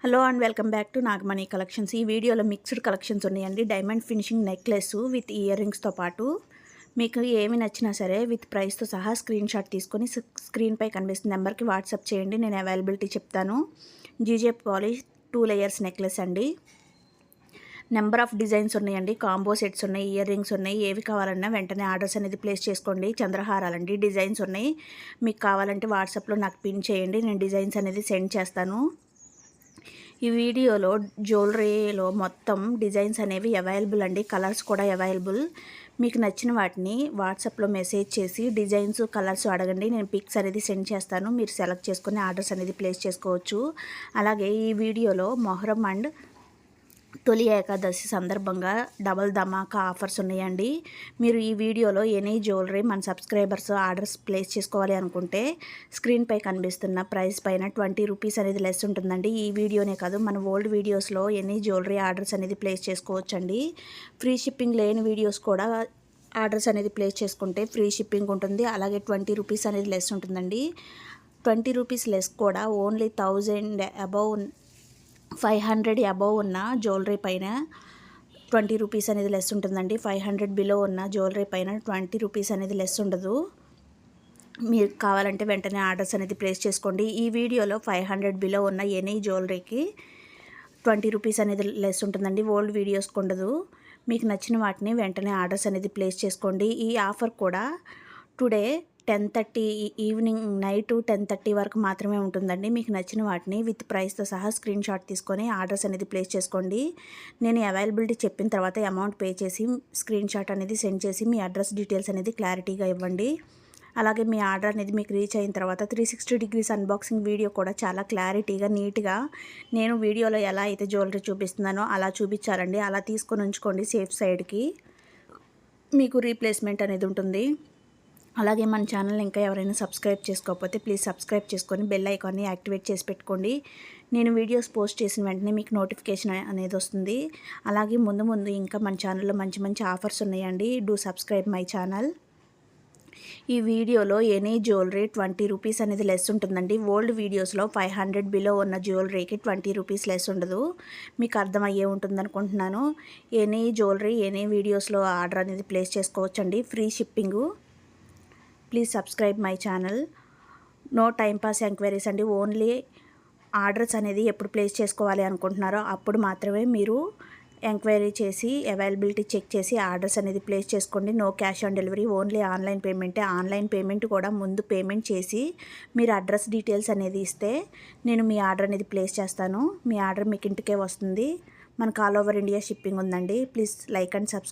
Hello and welcome back to Nagamani collections. ఈ వీడియోలో mixed collections ఉన్నాయండి. Diamond finishing necklace with ear రింగ్స్తో పాటు మీకు ఏమి నచ్చినా సరే విత్ ప్రైస్తో సహా స్క్రీన్ షాట్ తీసుకొని స్క్రీన్పై కనిపిస్తున్న నెంబర్కి వాట్సాప్ చేయండి. నేను అవైలబిలిటీ చెప్తాను. జీజే పాలిష్ 2 లేయర్స్ నెక్లెస్ అండి. నెంబర్ ఆఫ్ డిజైన్స్ ఉన్నాయండి. కాంబో సెట్స్ ఉన్నాయి, ఇయర్ రింగ్స్ ఉన్నాయి. ఏవి కావాలన్నా వెంటనే ఆర్డర్స్ అనేది ప్లేస్ చేసుకోండి. చంద్రహారాలండి, డిజైన్స్ ఉన్నాయి. మీకు కావాలంటే వాట్సాప్లో నాకు పిన్ చేయండి, నేను డిజైన్స్ అనేది సెండ్ చేస్తాను. ఈ వీడియోలో జ్యువెలరీలో మొత్తం డిజైన్స్ అనేవి అవైలబుల్ అండి. కలర్స్ కూడా అవైలబుల్. మీకు నచ్చిన వాటిని వాట్సాప్లో మెసేజ్ చేసి డిజైన్స్, కలర్స్ అడగండి. నేను పిక్స్ అనేది సెండ్ చేస్తాను. మీరు సెలెక్ట్ చేసుకుని ఆర్డర్స్ అనేది ప్లేస్ చేసుకోవచ్చు. అలాగే ఈ వీడియోలో మొహరం అండ్ తొలి ఏకాదశి సందర్భంగా డబల్ ధమాకా ఆఫర్స్ ఉన్నాయండి. మీరు ఈ వీడియోలో ఎనీ జ్యువెలరీ మన సబ్స్క్రైబర్స్ ఆర్డర్స్ ప్లేస్ చేసుకోవాలి అనుకుంటే స్క్రీన్పై కనిపిస్తున్న ప్రైస్ పైన 20 రూపీస్ అనేది లెస్ ఉంటుందండి. ఈ వీడియోనే కాదు, మన ఓల్డ్ వీడియోస్లో ఎనీ జ్యువెలరీ ఆర్డర్స్ అనేది ప్లేస్ చేసుకోవచ్చండి. ఫ్రీ షిప్పింగ్ లేని వీడియోస్ కూడా ఆర్డర్స్ అనేది ప్లేస్ చేసుకుంటే ఫ్రీ షిప్పింగ్ ఉంటుంది. అలాగే 20 రూపీస్ అనేది లెస్ ఉంటుందండి. 20 రూపీస్ లెస్ కూడా ఓన్లీ 1000 అబౌవ్ 500 అబవ్ ఉన్న జ్యువెలరీ పైన 20 రూపీస్ అనేది లెస్ ఉంటుందండి. 500 బిలో ఉన్న జ్యువెలరీ పైన 20 రూపీస్ అనేది లెస్ ఉండదు. మీరు కావాలంటే వెంటనే ఆర్డర్స్ అనేది ప్లేస్ చేసుకోండి. ఈ వీడియోలో 500 బిలో ఉన్న ఎనీ జ్యువెలరీకి 20 రూపీస్ అనేది లెస్ ఉంటుందండి. ఓల్డ్ వీడియోస్కి ఉండదు. మీకు నచ్చిన వాటిని వెంటనే ఆర్డర్స్ అనేది ప్లేస్ చేసుకోండి. ఈ ఆఫర్ కూడా టుడే 10:30 ఈవినింగ్ నైట్ 10:30 వరకు మాత్రమే ఉంటుందండి. మీకు నచ్చిన వాటిని విత్ ప్రైస్తో సహా స్క్రీన్ షాట్ తీసుకొని ఆర్డర్స్ అనేది ప్లేస్ చేసుకోండి. నేను అవైలబిలిటీ చెప్పిన తర్వాత అమౌంట్ పే చేసి స్క్రీన్ షాట్ అనేది సెండ్ చేసి మీ అడ్రస్ డీటెయిల్స్ అనేది క్లారిటీగా ఇవ్వండి. అలాగే మీ ఆర్డర్ అనేది మీకు రీచ్ అయిన తర్వాత 360 డిగ్రీస్ అన్బాక్సింగ్ వీడియో కూడా చాలా క్లారిటీగా, నీట్గా నేను వీడియోలో ఎలా అయితే జ్యువెలరీ చూపిస్తున్నానో అలా చూపించాలండి. అలా తీసుకొని ఉంచుకోండి సేఫ్ సైడ్కి. మీకు రీప్లేస్మెంట్ అనేది ఉంటుంది. అలాగే మన ఛానల్ ఇంకా ఎవరైనా సబ్స్క్రైబ్ చేసుకోకపోతే ప్లీజ్ సబ్స్క్రైబ్ చేసుకొని బెల్ ఐకాన్ని యాక్టివేట్ చేసి పెట్టుకోండి. నేను వీడియోస్ పోస్ట్ చేసిన వెంటనే మీకు నోటిఫికేషన్ అనేది వస్తుంది. అలాగే ముందు ఇంకా మన ఛానల్లో మంచి ఆఫర్స్ ఉన్నాయండి. Do subscribe my channel. ఈ వీడియోలో ఎనీ జ్యువెలరీ 20 రూపీస్ అనేది లెస్ ఉంటుందండి. ఓల్డ్ వీడియోస్లో 500 బిలో ఉన్న జ్యువెలరీకి 20 రూపీస్ లెస్ ఉండదు. మీకు అర్థమయ్యే ఉంటుంది అనుకుంటున్నాను. ఎనీ జ్యువెలరీ ఎనీ వీడియోస్లో ఆర్డర్ అనేది ప్లేస్ చేసుకోవచ్చండి. Free shipping. Please subscribe my channel. No time pass enquiries అండి. ఓన్లీ ఆర్డర్స్ అనేది ఎప్పుడు ప్లేస్ చేసుకోవాలి అనుకుంటున్నారో అప్పుడు మాత్రమే మీరు ఎంక్వైరీ చేసి అవైలబిలిటీ చెక్ చేసి ఆర్డర్స్ అనేది ప్లేస్ చేసుకోండి. No cash on delivery, only online పేమెంటే. ఆన్లైన్ పేమెంట్ కూడా ముందు పేమెంట్ చేసి మీరు అడ్రస్ డీటెయిల్స్ అనేది ఇస్తే నేను మీ ఆర్డర్ అనేది ప్లేస్ చేస్తాను. మీ ఆర్డర్ మీకు ఇంటికే వస్తుంది. మనకు ఆల్ ఓవర్ ఇండియా షిప్పింగ్ ఉందండి. Please like and subscribe.